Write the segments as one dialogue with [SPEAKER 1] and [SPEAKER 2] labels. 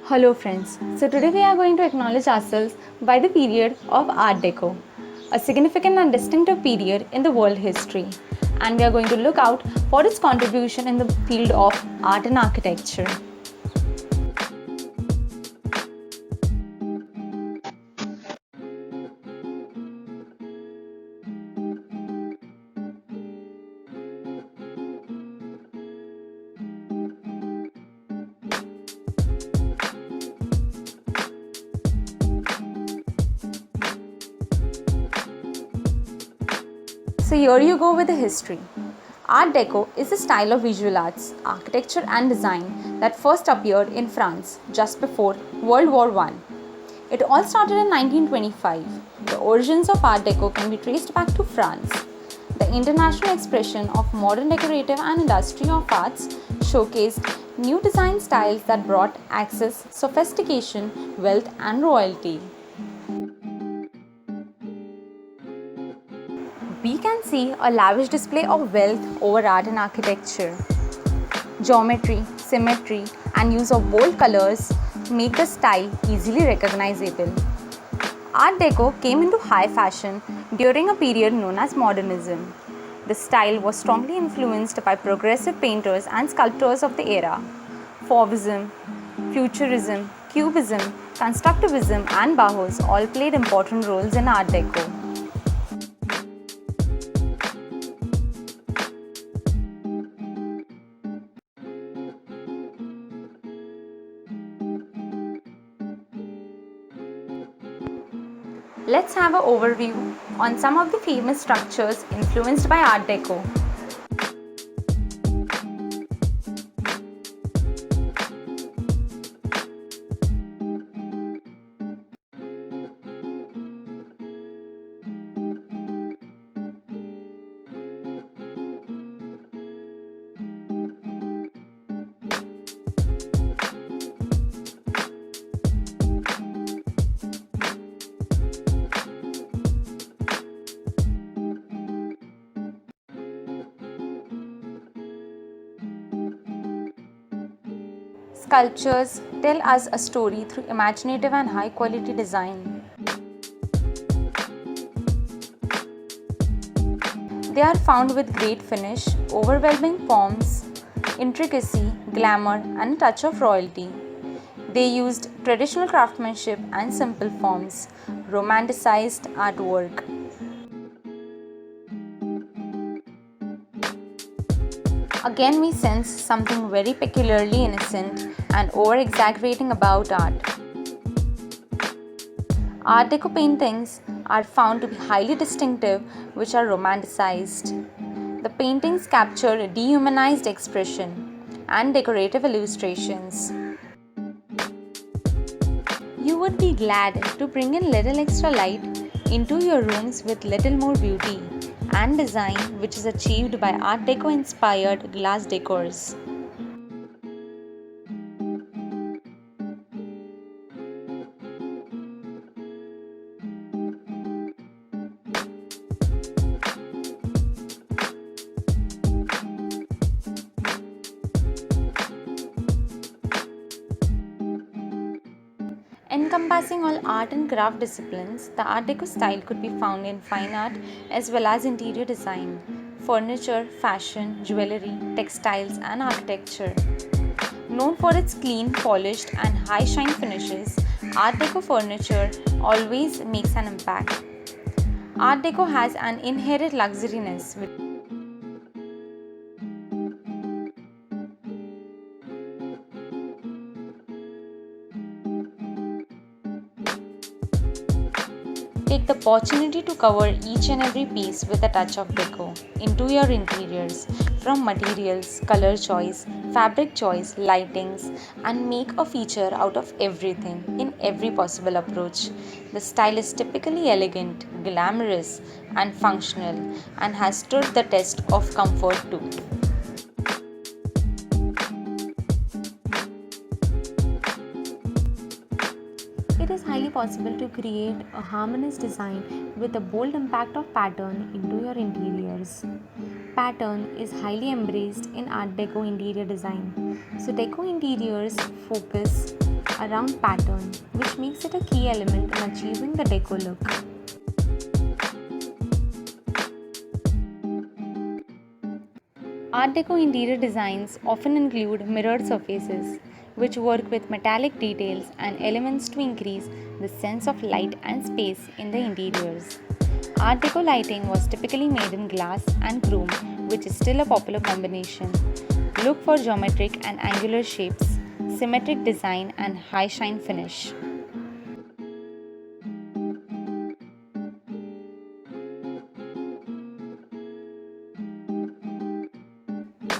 [SPEAKER 1] Hello friends, so today we are going to acknowledge ourselves by the period of Art Deco, a significant and distinctive period in the world history, and we are going to look out for its contribution in the field of art and architecture. So here you go with the history. Art Deco is a style of visual arts, architecture and design that first appeared in France just before World War I. It all started in 1925. The origins of Art Deco can be traced back to France. The international expression of modern decorative and industry of arts showcased new design styles that brought access, sophistication, wealth and royalty. We can see a lavish display of wealth over art and architecture. Geometry, symmetry, and use of bold colors make the style easily recognizable. Art Deco came into high fashion during a period known as modernism. The style was strongly influenced by progressive painters and sculptors of the era. Fauvism, Futurism, Cubism, Constructivism, and Bauhaus all played important roles in Art Deco. Let's have an overview on some of the famous structures influenced by Art Deco. Sculptures tell us a story through imaginative and high quality design. They are found with great finish, overwhelming forms, intricacy, glamour, and a touch of royalty. They used traditional craftsmanship and simple forms, romanticized artwork. Again, we sense something very peculiarly innocent and over-exaggerating about art. Art Deco paintings are found to be highly distinctive, which are romanticized. The paintings capture dehumanized expression and decorative illustrations. You would be glad to bring in little extra light into your rooms with little more beauty and design, which is achieved by Art Deco inspired glass decors. Encompassing all art and craft disciplines, the Art Deco style could be found in fine art as well as interior design, furniture, fashion, jewelry, textiles, and architecture. Known for its clean, polished, and high shine finishes, Art Deco furniture always makes an impact. Art Deco has an inherent luxuriness with take the opportunity to cover each and every piece with a touch of deco into your interiors, from materials, color choice, fabric choice, lightings, and make a feature out of everything in every possible approach. The style is typically elegant, glamorous, and functional, and has stood the test of comfort too. It is highly possible to create a harmonious design with a bold impact of pattern into your interiors. Pattern is highly embraced in Art Deco interior design. So Deco interiors focus a round pattern, which makes it a key element in achieving the deco look. Art Deco interior designs often include mirrored surfaces, which work with metallic details and elements to increase the sense of light and space in the interiors. Art Deco lighting was typically made in glass and chrome, which is still a popular combination. Look for geometric and angular shapes, symmetric design, and high shine finish.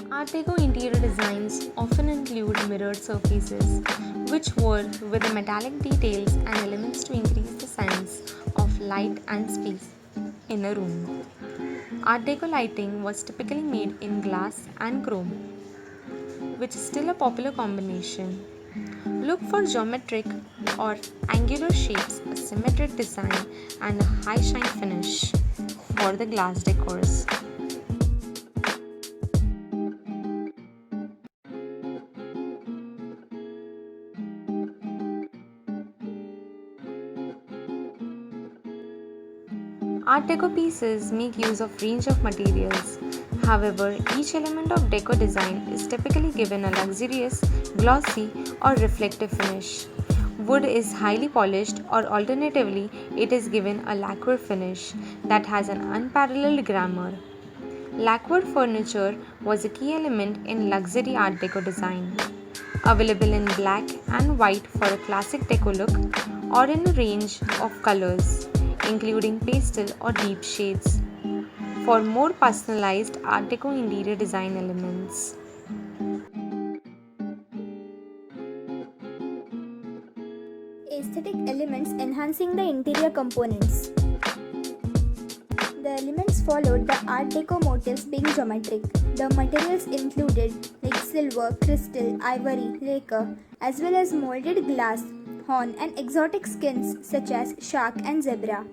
[SPEAKER 1] Art Deco interior designs often include mirrored surfaces, which work with the metallic details and elements to increase the sense of light and space in a room. Art Deco lighting was typically made in glass and chrome, which is still a popular combination. Look for geometric or angular shapes, a symmetric design, and a high shine finish for the glass decors. Art Deco pieces make use of range of materials. However, each element of deco design is typically given a luxurious, glossy, or reflective finish. Wood is highly polished, or alternatively, it is given a lacquer finish that has an unparalleled glamour. Lacquered furniture was a key element in luxury Art Deco design, available in black and white for a classic deco look or in a range of colors, including pastel or deep shades, for more personalized Art Deco interior design elements.
[SPEAKER 2] Aesthetic elements enhancing the interior components. The elements followed the Art Deco motifs being geometric. The materials included like silver, crystal, ivory, lacquer, as well as molded glass, horn, and exotic skins such as shark and zebra.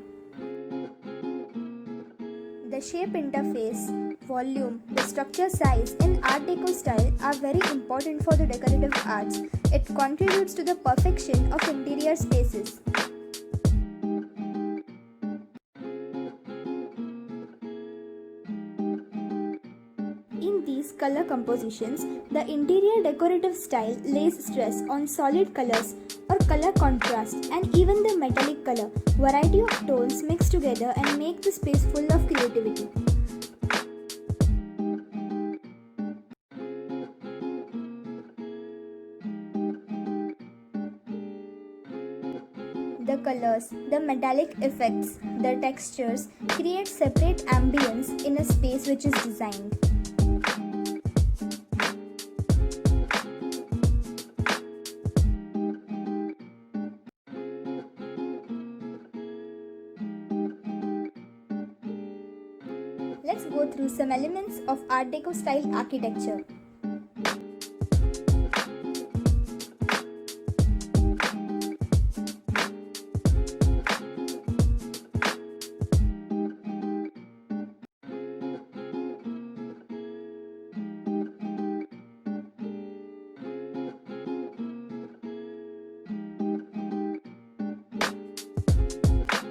[SPEAKER 2] The shape interface, volume, the structure size in Art Deco style are very important for the decorative arts. It contributes to the perfection of interior spaces. In these color compositions, the interior decorative style lays stress on solid colors or color contrast and even the metallic color. Variety of tones mix together and make the space full of creativity. The colors, the metallic effects, the textures create separate ambience in a space which is designed. Let's go through some elements of Art Deco style architecture.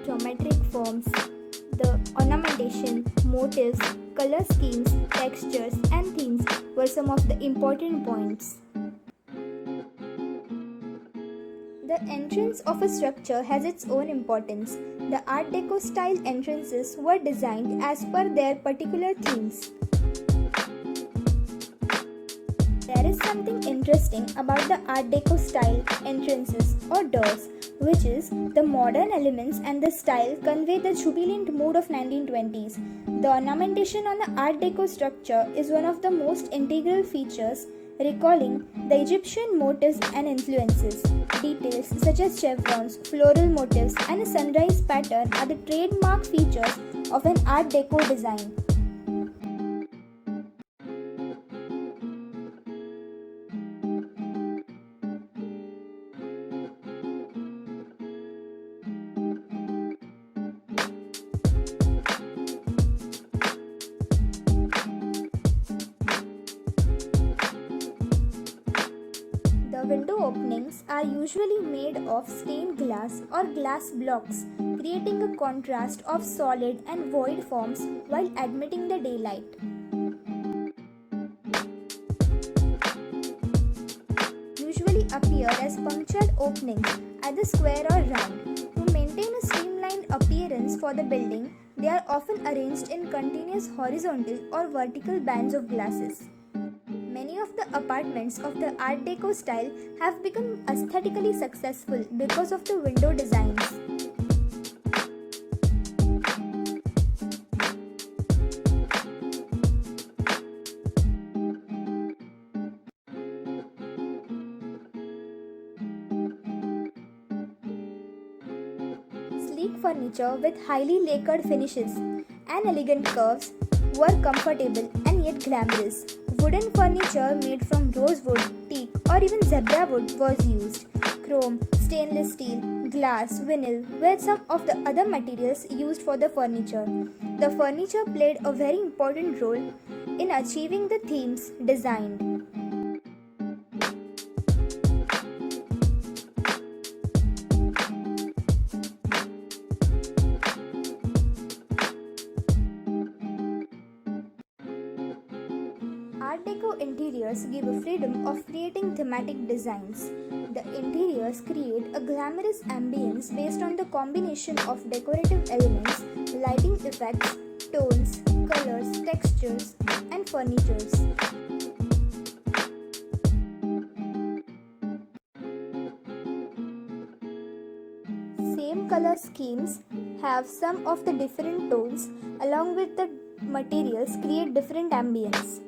[SPEAKER 2] Geometric forms, the ornamentation, motifs, color schemes, textures, and themes were some of the important points. The entrance of a structure has its own importance. The Art Deco style entrances were designed as per their particular themes. There is something interesting about the Art Deco style entrances or doors, which is the modern elements and the style convey the jubilant mood of 1920s. The ornamentation on the Art Deco structure is one of the most integral features, recalling the Egyptian motifs and influences. Details such as chevrons, floral motifs, and a sunrise pattern are the trademark features of an Art Deco design. The The window openings are usually made of stained glass or glass blocks, creating a contrast of solid and void forms while admitting the daylight. Usually appear as punctured openings, either square or round. To maintain a streamlined appearance for the building, they are often arranged in continuous horizontal or vertical bands of glasses. Many of the apartments of the Art Deco style have become aesthetically successful because of the window designs. Sleek furniture with highly lacquered finishes and elegant curves were comfortable and yet glamorous. Wooden furniture made from rosewood, teak, or even zebra wood was used. Chrome, stainless steel, glass, vinyl were some of the other materials used for the furniture. The furniture played a very important role in achieving the themes designed. Art Deco interiors give a freedom of creating thematic designs. The interiors create a glamorous ambience based on the combination of decorative elements, lighting effects, tones, colors, textures, and furnitures. Same color schemes have some of the different tones along with the materials create different ambience.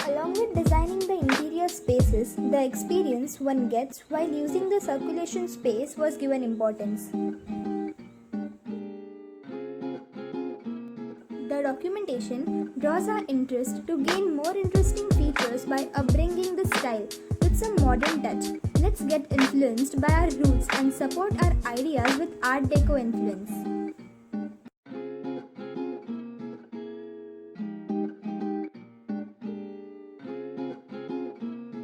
[SPEAKER 2] Along with designing the interior spaces, the experience one gets while using the circulation space was given importance. The documentation draws our interest to gain more interesting features by upbringing the style with some modern touch. Let's get influenced by our roots and support our ideas with Art Deco influence.